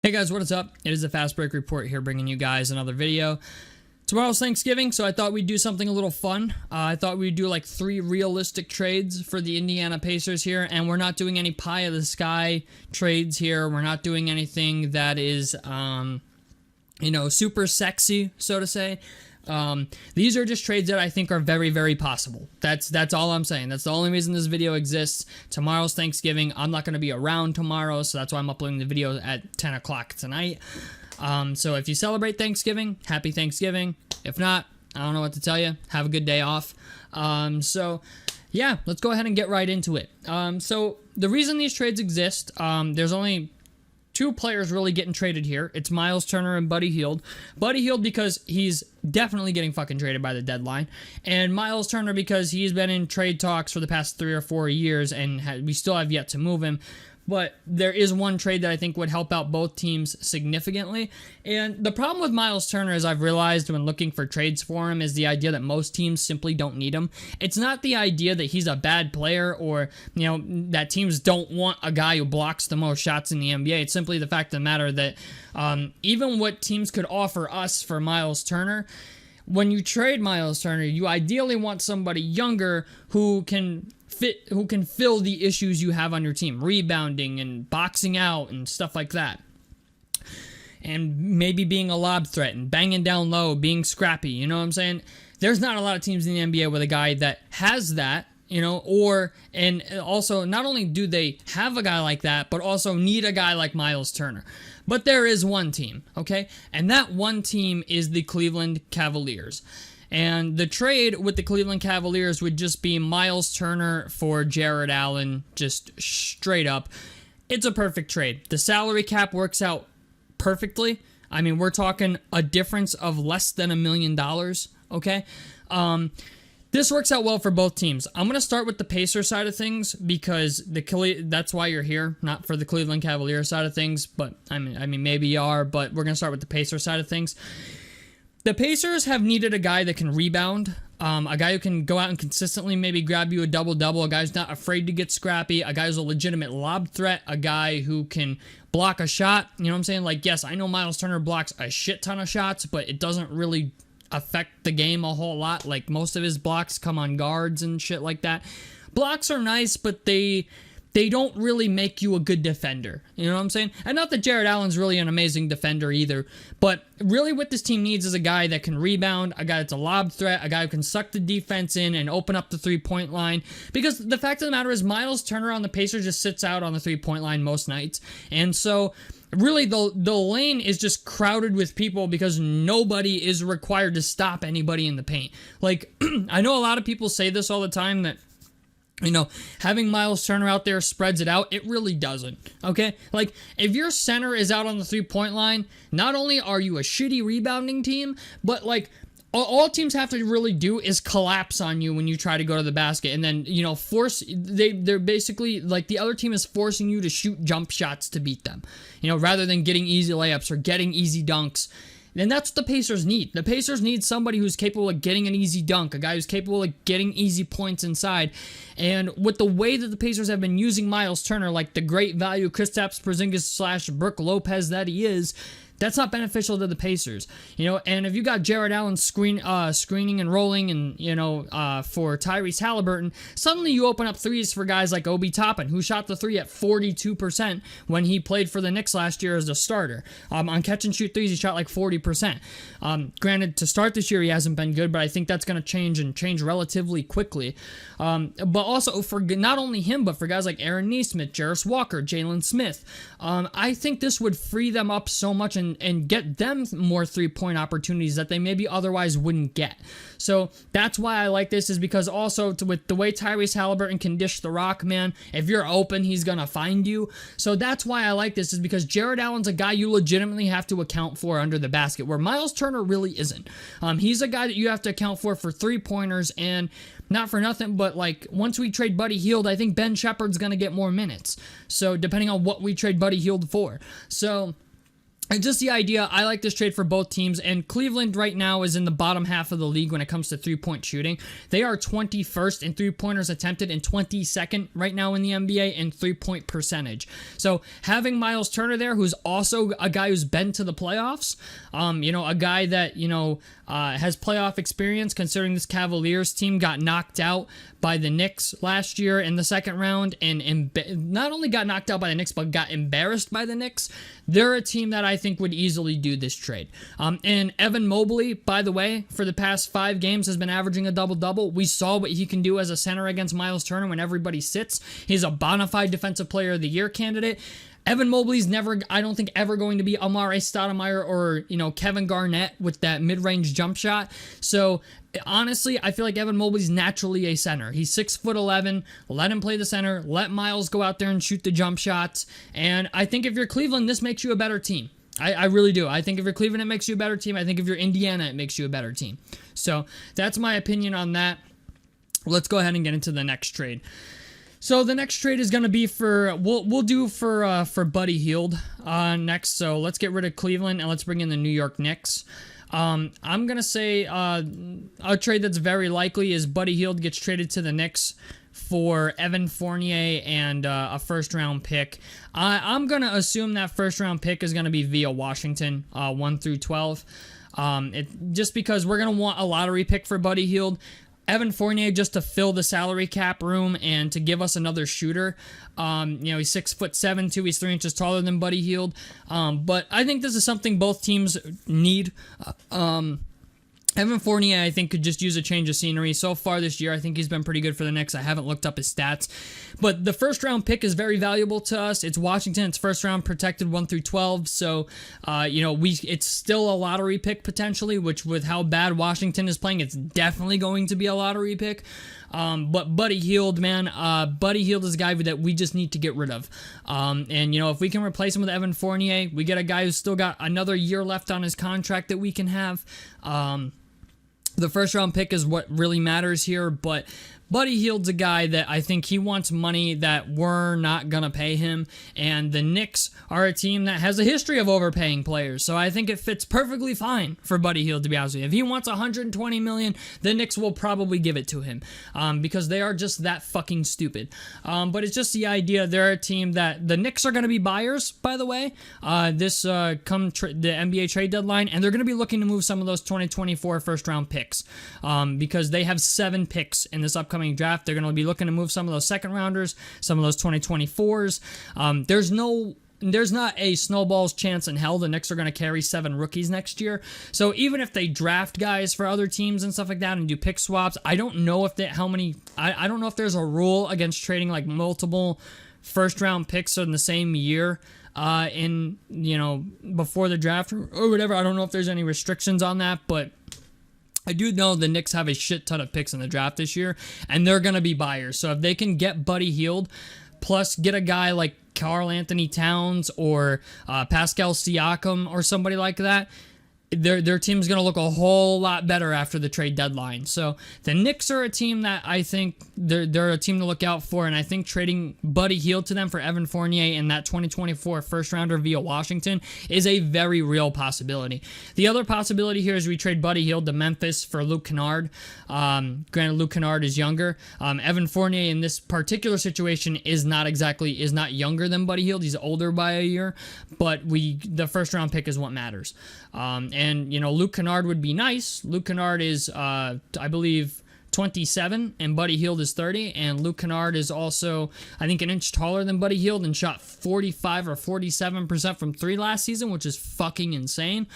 Hey guys, what is up? It is the Fast Break Report here, bringing you guys another video. Tomorrow's Thanksgiving, so I thought we'd do something a little fun. I thought we'd do like 3 realistic trades for the Indiana Pacers here, and we're not doing any pie of the sky trades here. We're not doing anything that is, super sexy, so to say. These are just trades that I think are very, very possible. That's all I'm saying. That's the only reason this video exists. Tomorrow's Thanksgiving. I'm not going to be around tomorrow, so that's why I'm uploading the video at 10 o'clock tonight. So if you celebrate Thanksgiving, happy Thanksgiving. If not, I don't know what to tell you. Have a good day off. So yeah, let's go ahead and get right into it. So the reason these trades exist, there's only 2 players really getting traded here. It's Myles Turner and Buddy Hield. Buddy Hield because he's definitely getting fucking traded by the deadline. And Myles Turner because he's been in trade talks for the past 3 or 4 years and we still have yet to move him. But there is one trade that I think would help out both teams significantly. And the problem with Myles Turner, as I've realized when looking for trades for him, is the idea that most teams simply don't need him. It's not the idea that he's a bad player or, that teams don't want a guy who blocks the most shots in the NBA. It's simply the fact of the matter that even what teams could offer us for Myles Turner, when you trade Myles Turner, you ideally want somebody younger who can fill the issues you have on your team, rebounding and boxing out and stuff like that. And maybe being a lob threat and banging down low, being scrappy, you know what I'm saying? There's not a lot of teams in the NBA with a guy that has that, and also not only do they have a guy like that, but also need a guy like Myles Turner. But there is one team, okay? And that one team is the Cleveland Cavaliers. And the trade with the Cleveland Cavaliers would just be Myles Turner for Jarrett Allen, just straight up. It's a perfect trade. The salary cap works out perfectly. I mean, we're talking a difference of less than $1 million, okay? This works out well for both teams. I'm going to start with the Pacers side of things because that's why you're here, not for the Cleveland Cavaliers side of things. But I mean, maybe you are, but we're going to start with the Pacers side of things. The Pacers have needed a guy that can rebound, a guy who can go out and consistently maybe grab you a double-double, a guy who's not afraid to get scrappy, a guy who's a legitimate lob threat, a guy who can block a shot. You know what I'm saying? Like, yes, I know Myles Turner blocks a shit ton of shots, but it doesn't really affect the game a whole lot. Like, most of his blocks come on guards and shit like that. Blocks are nice, but they don't really make you a good defender. You know what I'm saying? And not that Jarrett Allen's really an amazing defender either, but really what this team needs is a guy that can rebound, a guy that's a lob threat, a guy who can suck the defense in and open up the three-point line. Because the fact of the matter is Myles Turner on the Pacers just sits out on the three-point line most nights. And so really the lane is just crowded with people because nobody is required to stop anybody in the paint. Like, I know a lot of people say this all the time that, having Myles Turner out there spreads it out. It really doesn't, okay? Like, if your center is out on the three-point line, not only are you a shitty rebounding team, but, like, all teams have to really do is collapse on you when you try to go to the basket and then, they're basically, like, the other team is forcing you to shoot jump shots to beat them, rather than getting easy layups or getting easy dunks. And that's what the Pacers need. The Pacers need somebody who's capable of getting an easy dunk, a guy who's capable of getting easy points inside. And with the way that the Pacers have been using Myles Turner, like the great value Kristaps Porzingis / Brook Lopez that he is, that's not beneficial to the Pacers, and if you got Jarrett Allen screening and rolling and, for Tyrese Halliburton, suddenly you open up threes for guys like Obi Toppin, who shot the three at 42% when he played for the Knicks last year as a starter. On catch and shoot threes, he shot like 40%. Granted, to start this year, he hasn't been good, but I think that's going to change relatively quickly. But also for not only him, but for guys like Aaron Nesmith, Jarris Walker, Jalen Smith, I think this would free them up so much and get them more three-point opportunities that they maybe otherwise wouldn't get. So that's why I like this, is because also with the way Tyrese Halliburton can dish the rock, man, if you're open, he's going to find you. So that's why I like this, is because Jarrett Allen's a guy you legitimately have to account for under the basket, where Myles Turner really isn't. He's a guy that you have to account for three-pointers, and not for nothing, but like once we trade Buddy Hield, I think Ben Shepherd's going to get more minutes. So depending on what we trade Buddy Hield for. So And just the idea, I like this trade for both teams. And Cleveland right now is in the bottom half of the league when it comes to three-point shooting. They are 21st in three-pointers attempted and 22nd right now in the NBA in three-point percentage. So having Myles Turner there, who's also a guy who's been to the playoffs, a guy that, has playoff experience, considering this Cavaliers team got knocked out by the Knicks last year in the second round, and not only got knocked out by the Knicks, but got embarrassed by the Knicks. They're a team that I think would easily do this trade. And Evan Mobley, by the way, for the past 5 games has been averaging a double-double. We saw what he can do as a center against Myles Turner when everybody sits. He's a bona fide Defensive Player of the Year candidate. Evan Mobley's never, I don't think, ever going to be Amare Stoudemire or, Kevin Garnett with that mid-range jump shot. So, honestly, I feel like Evan Mobley's naturally a center. He's 6'11". Let him play the center. Let Myles go out there and shoot the jump shots. And I think if you're Cleveland, this makes you a better team. I really do. I think if you're Cleveland, it makes you a better team. I think if you're Indiana, it makes you a better team. So, that's my opinion on that. Let's go ahead and get into the next trade. So the next trade is going to be we'll do for Buddy Hield next. So let's get rid of Cleveland and let's bring in the New York Knicks. I'm going to say a trade that's very likely is Buddy Hield gets traded to the Knicks for Evan Fournier and a first-round pick. I'm going to assume that first-round pick is going to be via Washington, 1 through 12. Just because we're going to want a lottery pick for Buddy Hield. Evan Fournier just to fill the salary cap room and to give us another shooter. He's 6'7" too. He's 3 inches taller than Buddy Hield. But I think this is something both teams need. Evan Fournier, I think, could just use a change of scenery. So far this year, I think he's been pretty good for the Knicks. I haven't looked up his stats. But the first-round pick is very valuable to us. It's Washington. It's first-round protected 1 through 12. So, it's still a lottery pick potentially, which with how bad Washington is playing, it's definitely going to be a lottery pick. But Buddy Hield, man, Buddy Hield is a guy that we just need to get rid of. If we can replace him with Evan Fournier, we get a guy who's still got another year left on his contract that we can have. The first round pick is what really matters here, but Buddy Hield's a guy that I think he wants money that we're not going to pay him, and the Knicks are a team that has a history of overpaying players, so I think it fits perfectly fine for Buddy Hield, to be honest with you. If he wants $120 million, the Knicks will probably give it to him, because they are just that fucking stupid. But it's just the idea, they're a team that the Knicks are going to be buyers, by the way, the NBA trade deadline, and they're going to be looking to move some of those 2024 first-round picks, because they have 7 picks in this upcoming draft. They're going to be looking to move some of those second rounders, some of those 2024s. There's not a snowball's chance in hell the Knicks are going to carry 7 rookies next year. So even if they draft guys for other teams and stuff like that and do pick swaps, I don't know if I don't know if there's a rule against trading like multiple first round picks in the same year before the draft or whatever. I don't know if there's any restrictions on that, but I do know the Knicks have a shit ton of picks in the draft this year, and they're going to be buyers. So if they can get Buddy Hield, plus get a guy like Karl Anthony Towns or Pascal Siakam or somebody like that, their team's going to look a whole lot better after the trade deadline. So the Knicks are a team that I think they're a team to look out for, and I think trading Buddy Hield to them for Evan Fournier and that 2024 first rounder via Washington is a very real possibility. The other possibility here is we trade Buddy Hield to Memphis for Luke Kennard. Granted, Luke Kennard is younger. Evan Fournier in this particular situation is not younger than Buddy Hield. He's older by a year, but the first round pick is what matters. Luke Kennard would be nice. Luke Kennard is, I believe, 27, and Buddy Hield is 30, and Luke Kennard is also, I think, an inch taller than Buddy Hield and shot 45 or 47% from 3 last season, which is fucking insane.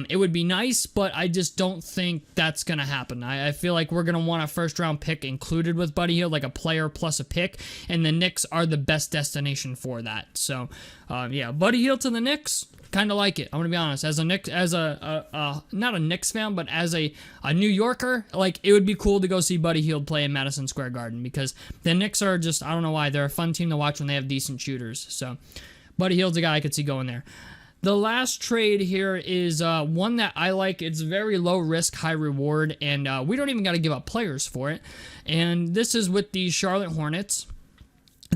It would be nice, but I just don't think that's going to happen. I feel like we're going to want a first-round pick included with Buddy Hield, like a player plus a pick, and the Knicks are the best destination for that. So, Buddy Hield to the Knicks, kind of like it. I'm gonna be honest. As not a Knicks fan, but as a New Yorker, like, it would be cool to go see Buddy Hield play in Madison Square Garden, because the Knicks are just, I don't know why, they're a fun team to watch when they have decent shooters. So Buddy Hield's a guy I could see going there. The last trade here is one that I like. It's very low risk, high reward, and we don't even got to give up players for it. And this is with the Charlotte Hornets.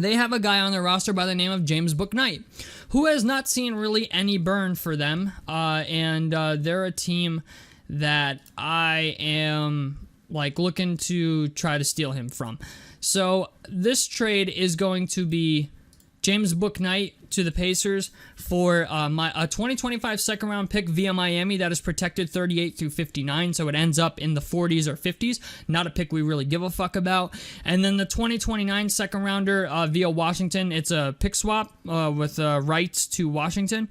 they have a guy on their roster by the name of James Bookknight, who has not seen really any burn for them, and they're a team that I am looking to try to steal him from. So this trade is going to be James Bookknight to the Pacers for a 2025 second round pick via Miami that is protected 38 through 59, so it ends up in the 40s or 50s. Not a pick we really give a fuck about. And then the 2029 second rounder via Washington. It's a pick swap with rights to Washington.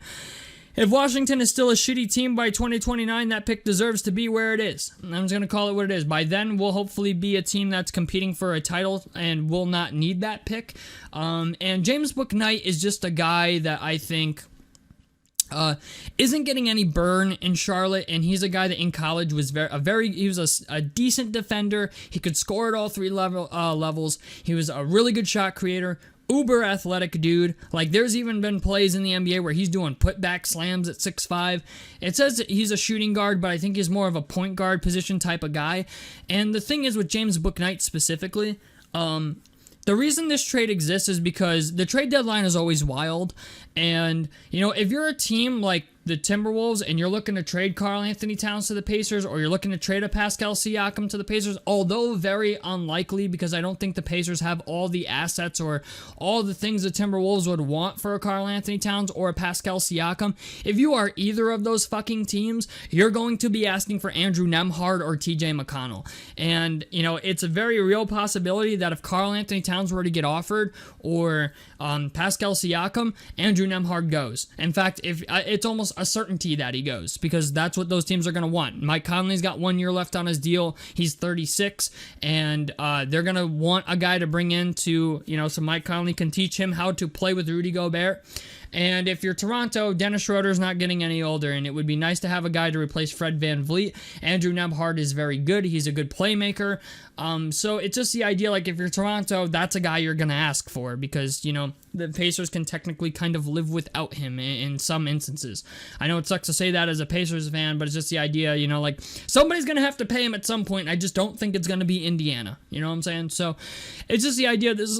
If Washington is still a shitty team by 2029, that pick deserves to be where it is. I'm just going to call it what it is. By then, we'll hopefully be a team that's competing for a title and will not need that pick. And James Bookknight is just a guy that I think isn't getting any burn in Charlotte, and he's a guy that in college was he was a decent defender. He could score at all three levels. He was a really good shot creator. Uber athletic dude. There's even been plays in the NBA where he's doing putback slams at 6'5". It says that he's a shooting guard, but I think he's more of a point guard position type of guy. And the thing is with James Bookknight specifically, the reason this trade exists is because the trade deadline is always wild. And, if you're a team like the Timberwolves and you're looking to trade Karl Anthony Towns to the Pacers, or you're looking to trade a Pascal Siakam to the Pacers, although very unlikely because I don't think the Pacers have all the assets or all the things the Timberwolves would want for a Karl Anthony Towns or a Pascal Siakam. If you are either of those fucking teams, you're going to be asking for Andrew Nembhard or TJ McConnell. And, it's a very real possibility that if Karl Anthony Towns were to get offered or Pascal Siakam, Andrew Nembhard goes. In fact, it's almost a certainty that he goes because that's what those teams are going to want. Mike Conley's got 1 year left on his deal. He's 36, and they're going to want a guy to bring in to, so Mike Conley can teach him how to play with Rudy Gobert. And if you're Toronto, Dennis Schroeder's not getting any older, and it would be nice to have a guy to replace Fred VanVleet. Andrew Nembhard is very good. He's a good playmaker. So it's just the idea, if you're Toronto, that's a guy you're going to ask for because, the Pacers can technically kind of live without him in some instances. I know it sucks to say that as a Pacers fan, but it's just the idea, somebody's going to have to pay him at some point. I just don't think it's going to be Indiana. You know what I'm saying? So it's just the idea this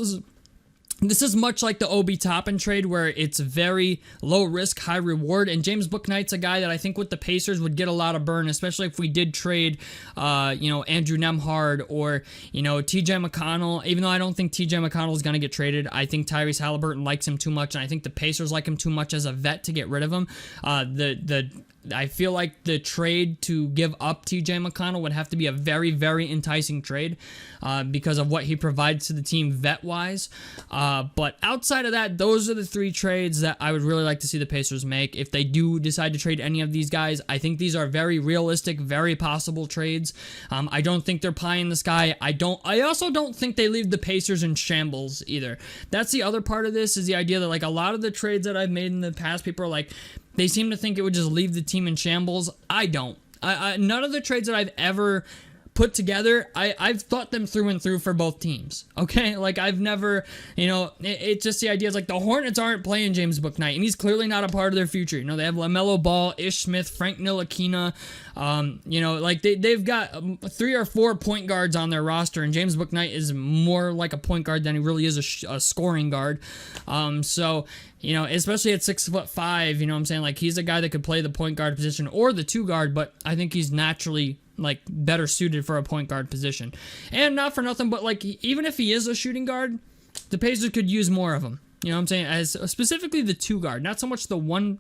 is much like the Obi Toppin trade where it's very low risk, high reward, and James Booknight's a guy that I think with the Pacers would get a lot of burn, especially if we did trade, Andrew Nembhard or, TJ McConnell. Even though I don't think TJ McConnell is going to get traded, I think Tyrese Halliburton likes him too much, and I think the Pacers like him too much as a vet to get rid of him. I feel like the trade to give up TJ McConnell would have to be a very, very enticing trade because of what he provides to the team vet-wise. But outside of that, those are the three trades that I would really like to see the Pacers make. If they do decide to trade any of these guys, I think these are very realistic, very possible trades. I don't think they're pie in the sky. I also don't think they leave the Pacers in shambles either. That's the other part of this, is the idea that a lot of the trades that I've made in the past, people are they seem to think it would just leave the team in shambles. I don't. None of the trades that I've ever put together, I've thought them through and through for both teams. Okay? I've never, it's just the idea is the Hornets aren't playing James Booknight, and he's clearly not a part of their future. They have LaMelo Ball, Ish Smith, Frank Ntilikina. They've got 3 or 4 point guards on their roster, and James Booknight is more like a point guard than he really is a scoring guard. Especially at 6'5", he's a guy that could play the point guard position or the 2 guard, but I think he's naturally better suited for a point guard position. And not for nothing, but even if he is a shooting guard, the Pacers could use more of him. You know what I'm saying? As specifically the 2 guard, not so much the one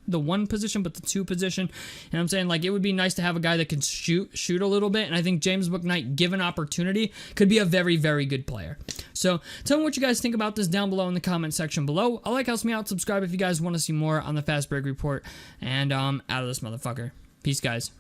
position, but the 2 position. You know what I'm saying? It would be nice to have a guy that can shoot a little bit, and I think James Booknight, given opportunity, could be a very, very good player. So tell me what you guys think about this down below in the comment section below. Helps me out. Subscribe if you guys want to see more on the Fast Break Report. And out of this motherfucker. Peace, guys.